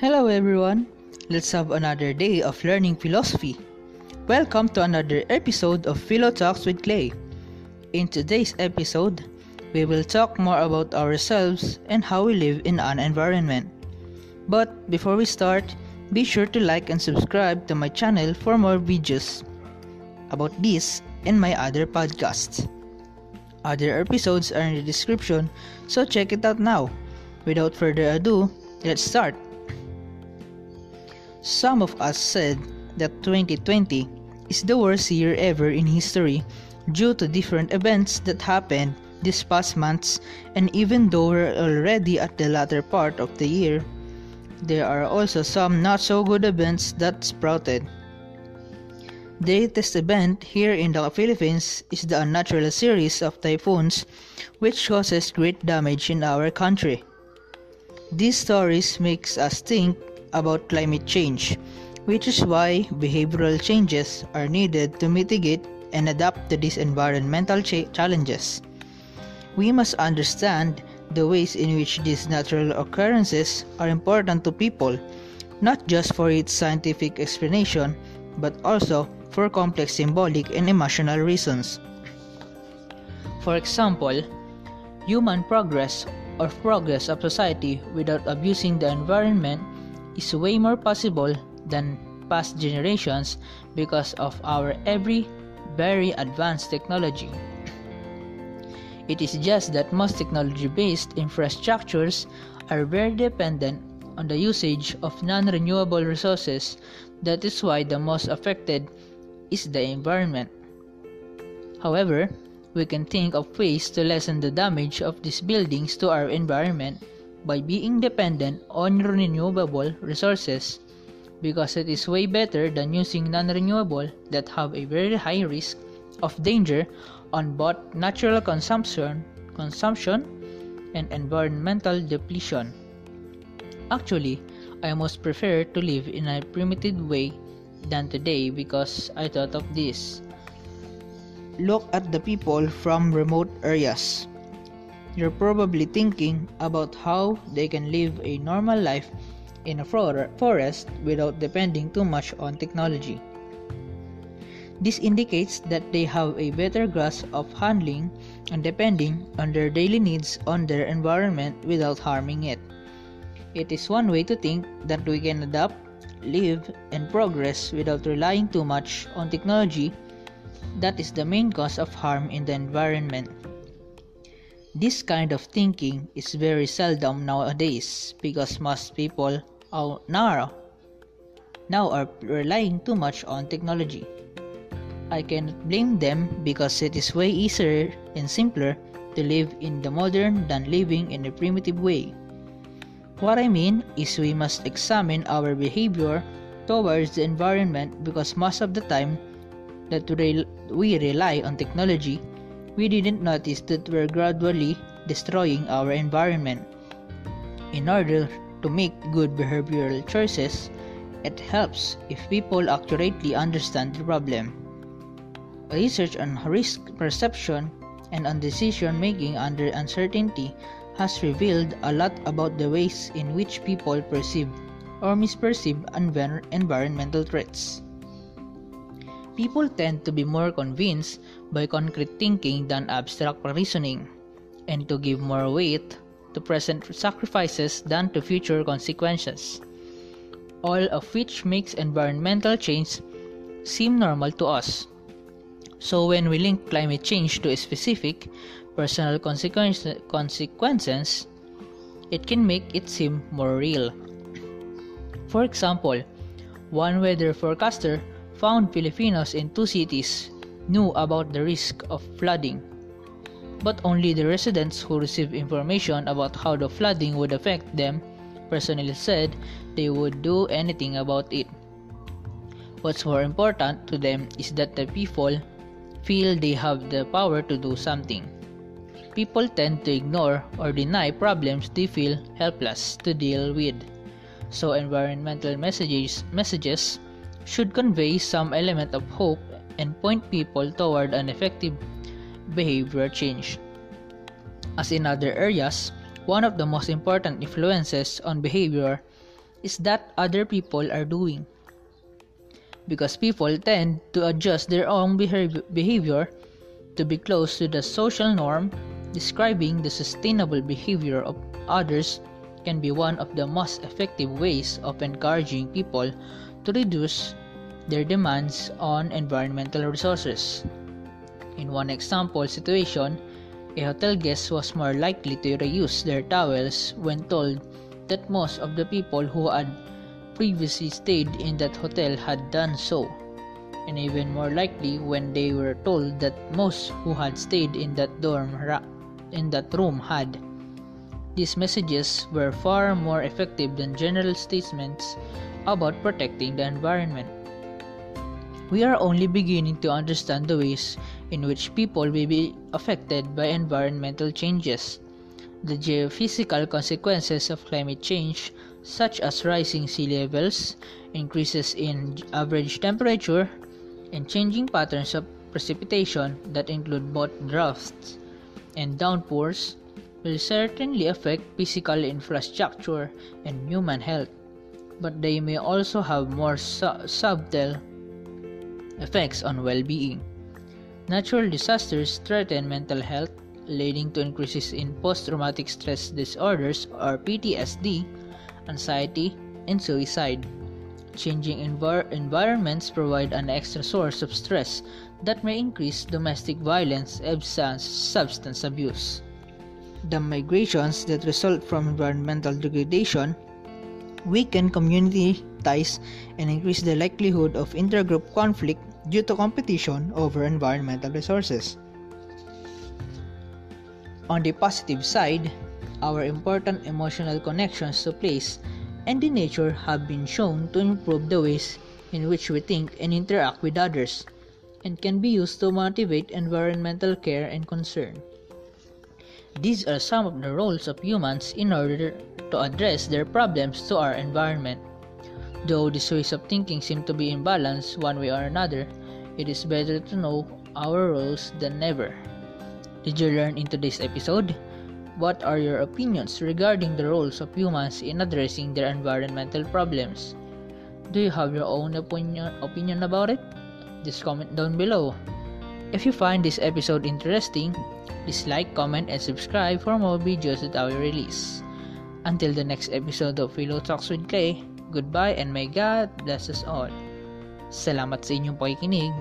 Hello everyone, let's have another day of learning philosophy. Welcome to another episode of Philo Talks with Clay. In today's episode, we will talk more about ourselves and how we live in an environment. But before we start, be sure to like and subscribe to my channel for more videos about this and my other podcasts. Other episodes are in the description, so check it out now. Without further ado, let's start. Some of us said that 2020 is the worst year ever in history due to different events that happened these past months, and even though we're already at the latter part of the year, there are also some not so good events that sprouted. The latest event here in the Philippines is the unnatural series of typhoons which causes great damage in our country. These stories makes us think about climate change, which is why behavioral changes are needed to mitigate and adapt to these environmental challenges. We must understand the ways in which these natural occurrences are important to people, not just for its scientific explanation, but also for complex symbolic and emotional reasons. For example, human progress or progress of society without abusing the environment is way more possible than past generations because of our very advanced technology. It is just that most technology-based infrastructures are very dependent on the usage of non-renewable resources. That is why the most affected is the environment. However, we can think of ways to lessen the damage of these buildings to our environment by being dependent on renewable resources, because it is way better than using non-renewable that have a very high risk of danger on both natural consumption and environmental depletion. Actually, I most prefer to live in a primitive way than today because I thought of this. Look at the people from remote areas. You're probably thinking about how they can live a normal life in a forest without depending too much on technology. This indicates that they have a better grasp of handling and depending on their daily needs on their environment without harming it. It is one way to think that we can adapt, live, and progress without relying too much on technology that is the main cause of harm in the environment. This kind of thinking is very seldom nowadays because most people now are relying too much on technology. I cannot blame them because it is way easier and simpler to live in the modern than living in a primitive way. What I mean is we must examine our behavior towards the environment because most of the time that we rely on technology, we didn't notice that we're gradually destroying our environment. In order to make good behavioral choices, it helps if people accurately understand the problem. Research on risk perception and on decision making under uncertainty has revealed a lot about the ways in which people perceive or misperceive environmental threats. People tend to be more convinced by concrete thinking than abstract reasoning, and to give more weight to present sacrifices than to future consequences, all of which makes environmental change seem normal to us. So when we link climate change to a specific personal consequences, it can make it seem more real. For example, one weather forecaster found Filipinos in 2 cities knew about the risk of flooding, but only the residents who received information about how the flooding would affect them personally said they would do anything about it. What's more important to them is that the people feel they have the power to do something. People tend to ignore or deny problems they feel helpless to deal with. So environmental messages should convey some element of hope and point people toward an effective behavior change. As in other areas, one of the most important influences on behavior is that other people are doing. Because people tend to adjust their own behavior to be close to the social norm, describing the sustainable behavior of others can be one of the most effective ways of encouraging people to reduce their demands on environmental resources. In one example situation, a hotel guest was more likely to reuse their towels when told that most of the people who had previously stayed in that hotel had done so, and even more likely when they were told that most who had stayed in that room had. These messages were far more effective than general statements about protecting the environment. We are only beginning to understand the ways in which people will be affected by environmental changes. The geophysical consequences of climate change, such as rising sea levels, increases in average temperature, and changing patterns of precipitation that include both droughts and downpours, will certainly affect physical infrastructure and human health, but they may also have more subtle effects on well-being. Natural disasters threaten mental health, leading to increases in post-traumatic stress disorders or PTSD, anxiety, and suicide. Changing environments provide an extra source of stress that may increase domestic violence and substance abuse. The migrations that result from environmental degradation weaken community ties and increase the likelihood of intergroup conflict due to competition over environmental resources. On the positive side, our important emotional connections to place and in nature have been shown to improve the ways in which we think and interact with others, and can be used to motivate environmental care and concern. These are some of the roles of humans in order to address their problems to our environment. Though these ways of thinking seem to be in balance one way or another, it is better to know our roles than ever. Did you learn in today's episode? What are your opinions regarding the roles of humans in addressing their environmental problems? Do you have your own opinion about it? Just comment down below. If you find this episode interesting, please like, comment, and subscribe for more videos that I will release. Until the next episode of Philo Talks with Clay, goodbye and may God bless us all. Salamat sa inyong pakikinig.